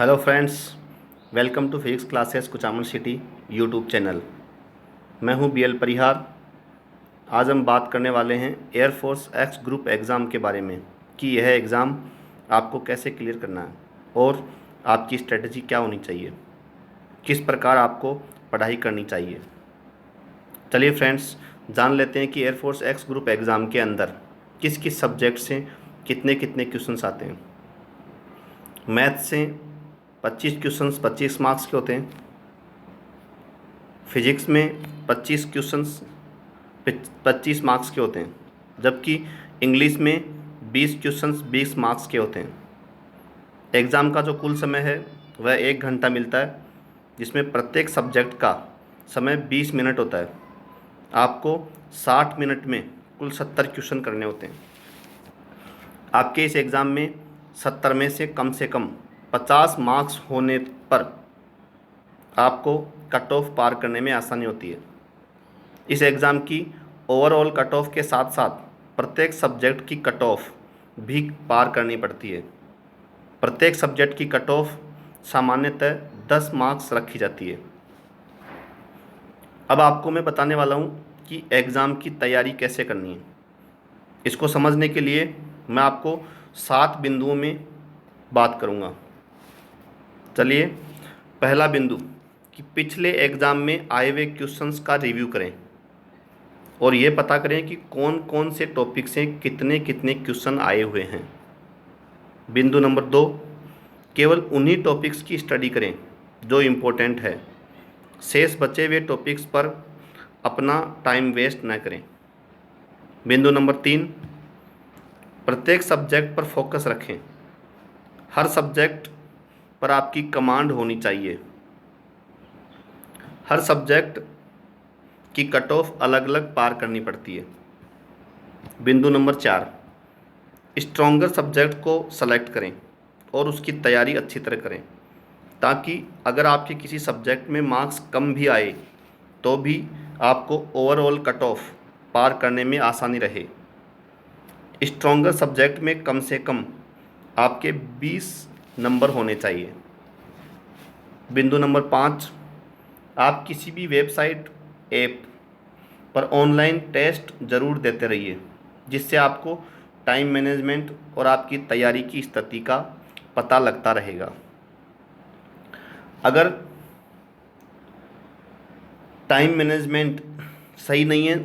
Hello friends, welcome to physics classes Kuchaman city YouTube channel. मैं हूं BL परिहार। आज हम बात करने वाले हैं एयरफोर्स एक्स ग्रुप एग्ज़ाम के बारे में कि यह एग्ज़ाम आपको कैसे क्लियर करना है और आपकी स्ट्रेटजी क्या होनी चाहिए, किस प्रकार आपको पढ़ाई करनी चाहिए। चलिए फ्रेंड्स, जान लेते हैं कि एयरफोर्स एक्स ग्रुप एग्ज़ाम के अंदर किस किस सब्जेक्ट से कितने कितने क्वेश्चंस आते हैं। मैथ से 25 क्वेश्चंस 25 मार्क्स के होते हैं। फिजिक्स में 25 क्वेश्चंस 25 मार्क्स के होते हैं, जबकि इंग्लिश में 20 क्वेश्चंस 20 मार्क्स के होते हैं। एग्ज़ाम का जो कुल समय है वह 1 घंटा मिलता है, जिसमें प्रत्येक सब्जेक्ट का समय 20 मिनट होता है। आपको 60 मिनट में कुल 70 क्वेश्चन करने होते हैं। आपके इस एग्ज़ाम में 70 में से कम 50 मार्क्स होने पर आपको कट ऑफ पार करने में आसानी होती है। इस एग्ज़ाम की ओवरऑल कट ऑफ के साथ साथ प्रत्येक सब्जेक्ट की कट ऑफ भी पार करनी पड़ती है। प्रत्येक सब्जेक्ट की कट ऑफ सामान्यतः 10 मार्क्स रखी जाती है। अब आपको मैं बताने वाला हूँ कि एग्ज़ाम की तैयारी कैसे करनी है। इसको समझने के लिए मैं आपको 7 बिंदुओं में बात करूँगा। चलिए, पहला बिंदु कि पिछले एग्ज़ाम में आए हुए क्वेश्चंस का रिव्यू करें और ये पता करें कि कौन कौन से टॉपिक से कितने कितने क्वेश्चन आए हुए हैं। बिंदु नंबर 2, केवल उन्हीं टॉपिक्स की स्टडी करें जो इम्पोर्टेंट है। शेष बचे हुए टॉपिक्स पर अपना टाइम वेस्ट न करें। बिंदु नंबर 3, प्रत्येक सब्जेक्ट पर फोकस रखें। हर सब्जेक्ट पर आपकी कमांड होनी चाहिए। हर सब्जेक्ट की कट ऑफ अलग अलग पार करनी पड़ती है। बिंदु नंबर 4, स्ट्रॉन्गर सब्जेक्ट को सेलेक्ट करें और उसकी तैयारी अच्छी तरह करें, ताकि अगर आपके किसी सब्जेक्ट में मार्क्स कम भी आए तो भी आपको ओवरऑल कट ऑफ पार करने में आसानी रहे। स्ट्रॉन्गर सब्जेक्ट में कम से कम आपके 20 नंबर होने चाहिए। बिंदु नंबर 5, आप किसी भी वेबसाइट ऐप पर ऑनलाइन टेस्ट ज़रूर देते रहिए, जिससे आपको टाइम मैनेजमेंट और आपकी तैयारी की स्थिति का पता लगता रहेगा। अगर टाइम मैनेजमेंट सही नहीं है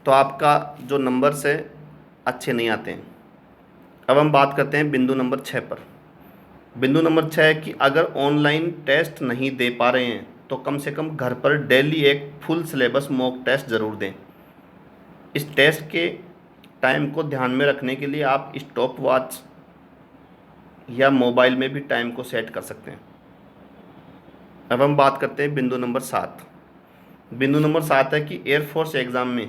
तो आपका जो नंबर्स है अच्छे नहीं आते हैं। अब हम बात करते हैं बिंदु नंबर 6 पर। बिंदु नंबर 6 है कि अगर ऑनलाइन टेस्ट नहीं दे पा रहे हैं तो कम से कम घर पर डेली एक फुल सिलेबस मॉक टेस्ट ज़रूर दें। इस टेस्ट के टाइम को ध्यान में रखने के लिए आप स्टॉप वॉच या मोबाइल में भी टाइम को सेट कर सकते हैं। अब हम बात करते हैं बिंदु नंबर 7। बिंदु नंबर 7 है कि एयरफोर्स एग्ज़ाम में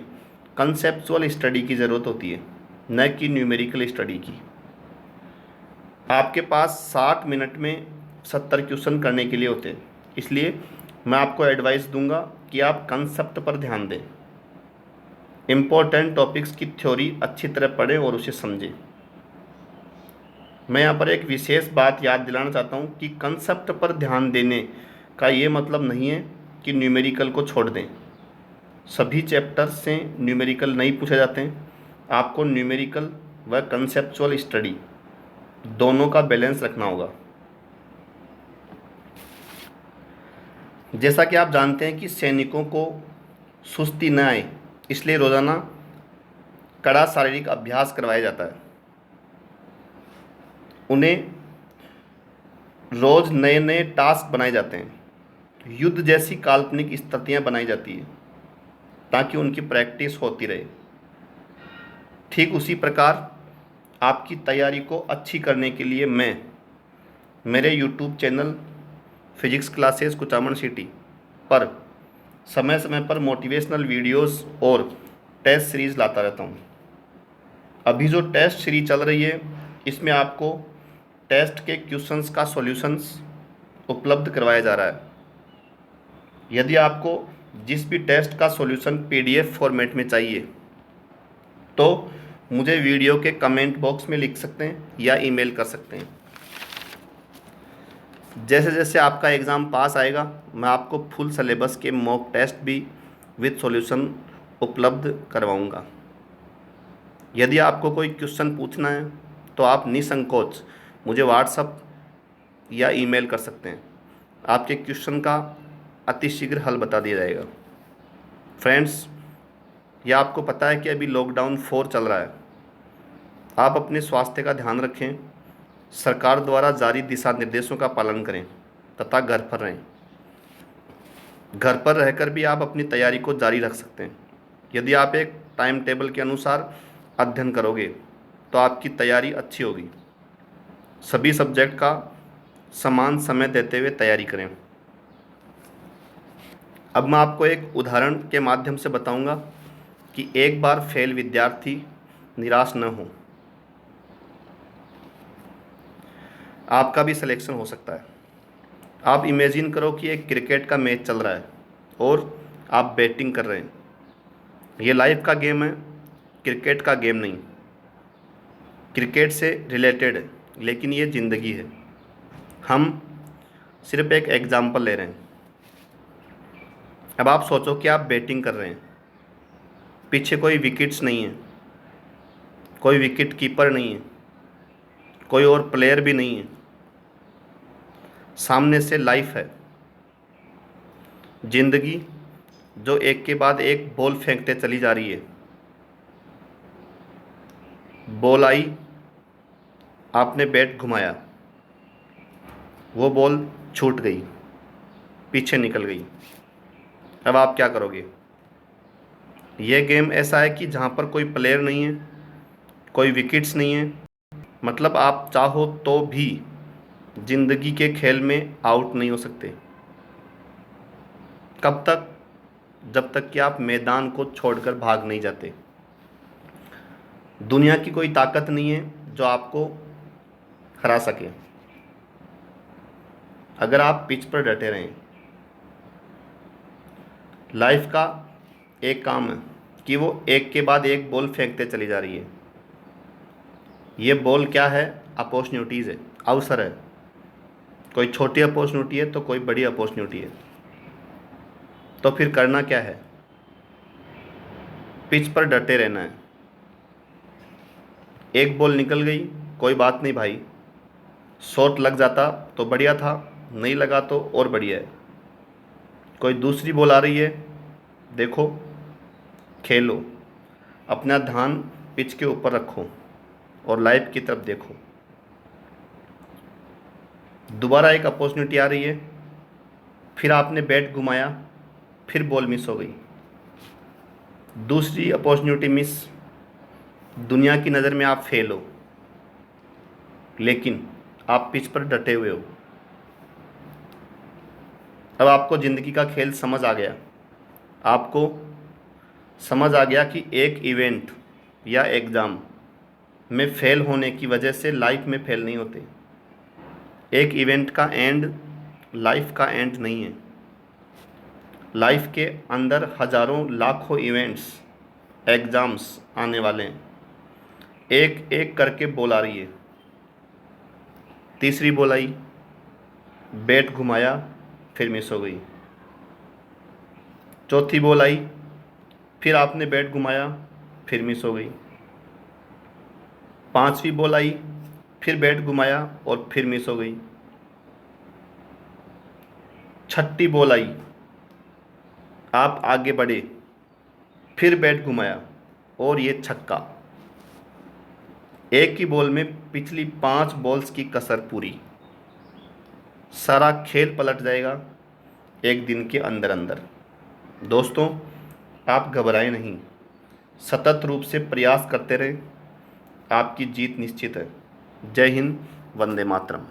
कंसेप्चुअल स्टडी की ज़रूरत होती है, न कि न्यूमेरिकल स्टडी की। आपके पास 60 मिनट में 70 क्वेश्चन करने के लिए होते हैं, इसलिए मैं आपको एडवाइस दूंगा कि आप कंसेप्ट पर ध्यान दें। इम्पोर्टेंट टॉपिक्स की थ्योरी अच्छी तरह पढ़ें और उसे समझें। मैं यहाँ पर एक विशेष बात याद दिलाना चाहता हूँ कि कंसेप्ट पर ध्यान देने का ये मतलब नहीं है कि न्यूमेरिकल को छोड़ दें। सभी चैप्टर्स से न्यूमेरिकल नहीं पूछे जाते हैं। आपको न्यूमेरिकल व कंसेप्चुअल स्टडी दोनों का बैलेंस रखना होगा। जैसा कि आप जानते हैं कि सैनिकों को सुस्ती न आए, इसलिए रोज़ाना कड़ा शारीरिक अभ्यास करवाया जाता है। उन्हें रोज़ नए नए टास्क बनाए जाते हैं। युद्ध जैसी काल्पनिक स्थितियाँ बनाई जाती है ताकि उनकी प्रैक्टिस होती रहे। ठीक उसी प्रकार आपकी तैयारी को अच्छी करने के लिए मैं मेरे YouTube channel physics classes Kuchaman city पर समय समय पर मोटिवेशनल वीडियोस और टेस्ट सीरीज़ लाता रहता हूँ। अभी जो टेस्ट सीरीज चल रही है, इसमें आपको टेस्ट के क्वेश्चंस का सॉल्यूशंस उपलब्ध करवाया जा रहा है। यदि आपको जिस भी टेस्ट का सॉल्यूशन PDF फॉर्मेट में चाहिए तो मुझे वीडियो के कमेंट बॉक्स में लिख सकते हैं या ईमेल कर सकते हैं। जैसे जैसे आपका एग्ज़ाम पास आएगा मैं आपको फुल सिलेबस के मॉक टेस्ट भी विद सॉल्यूशन उपलब्ध करवाऊंगा। यदि आपको कोई क्वेश्चन पूछना है तो आप निसंकोच मुझे व्हाट्सअप या ईमेल कर सकते हैं। आपके क्वेश्चन का अतिशीघ्र हल बता दिया जाएगा। फ्रेंड्स, यह आपको पता है कि अभी लॉकडाउन 4 चल रहा है। आप अपने स्वास्थ्य का ध्यान रखें, सरकार द्वारा जारी दिशा निर्देशों का पालन करें तथा घर पर रहें। घर पर रहकर भी आप अपनी तैयारी को जारी रख सकते हैं। यदि आप एक टाइम टेबल के अनुसार अध्ययन करोगे तो आपकी तैयारी अच्छी होगी। सभी सब्जेक्ट का समान समय देते हुए तैयारी करें। अब मैं आपको एक उदाहरण के माध्यम से बताऊंगा कि एक बार फेल विद्यार्थी निराश न हो, आपका भी सिलेक्शन हो सकता है। आप इमेजिन करो कि एक क्रिकेट का मैच चल रहा है और आप बैटिंग कर रहे हैं। ये लाइफ का गेम है, क्रिकेट का गेम नहीं। क्रिकेट से रिलेटेड है लेकिन ये ज़िंदगी है। हम सिर्फ एक एग्जाम्पल ले रहे हैं। अब आप सोचो कि आप बैटिंग कर रहे हैं, पीछे कोई विकेट्स नहीं है, कोई विकेट कीपर नहीं है, कोई और प्लेयर भी नहीं है, सामने से लाइफ है, ज़िंदगी जो एक के बाद एक बॉल फेंकते चली जा रही है। बॉल आई, आपने बैट घुमाया, वो बॉल छूट गई, पीछे निकल गई। अब आप क्या करोगे? यह गेम ऐसा है कि जहाँ पर कोई प्लेयर नहीं है, कोई विकेट्स नहीं है, मतलब आप चाहो तो भी ज़िंदगी के खेल में आउट नहीं हो सकते। कब तक? जब तक कि आप मैदान को छोड़कर भाग नहीं जाते। दुनिया की कोई ताकत नहीं है जो आपको हरा सके अगर आप पिच पर डटे रहें। लाइफ का एक काम है कि वो एक के बाद एक बॉल फेंकते चली जा रही है। ये बॉल क्या है? अपॉर्चुनिटीज़ है, अवसर है। कोई छोटी अपॉर्चुनिटी है तो कोई बड़ी अपॉर्चुनिटी है। तो फिर करना क्या है? पिच पर डटे रहना है। एक बॉल निकल गई, कोई बात नहीं भाई, शॉट लग जाता तो बढ़िया था, नहीं लगा तो और बढ़िया है। कोई दूसरी बॉल आ रही है, देखो, खेलो, अपना ध्यान पिच के ऊपर रखो और लाइफ की तरफ देखो। दोबारा एक अपॉर्चुनिटी आ रही है, फिर आपने बैट घुमाया, फिर बॉल मिस हो गई, दूसरी अपॉर्चुनिटी मिस। दुनिया की नज़र में आप फेल हो, लेकिन आप पिच पर डटे हुए हो। अब आपको ज़िंदगी का खेल समझ आ गया। आपको समझ आ गया कि एक इवेंट या एग्ज़ाम में फ़ेल होने की वजह से लाइफ में फ़ेल नहीं होते। एक इवेंट का एंड लाइफ का एंड नहीं है। लाइफ के अंदर हज़ारों लाखों इवेंट्स, एग्ज़ाम्स आने वाले हैं। एक एक करके बॉल आ रही है। तीसरी बॉल आई, बैट घुमाया, फिर मिस हो गई। चौथी बॉल आई, फिर आपने बैट घुमाया, फिर मिस हो गई। पांचवी बॉल आई, फिर बैट घुमाया और फिर मिस हो गई। छठी बॉल आई, आप आगे बढ़े, फिर बैट घुमाया और ये छक्का। एक ही बॉल में पिछली 5 बॉल्स की कसर पूरी। सारा खेल पलट जाएगा एक दिन के अंदर अंदर। दोस्तों, आप घबराएं नहीं, सतत रूप से प्रयास करते रहें, आपकी जीत निश्चित है। जय हिंद, वंदे मातरम।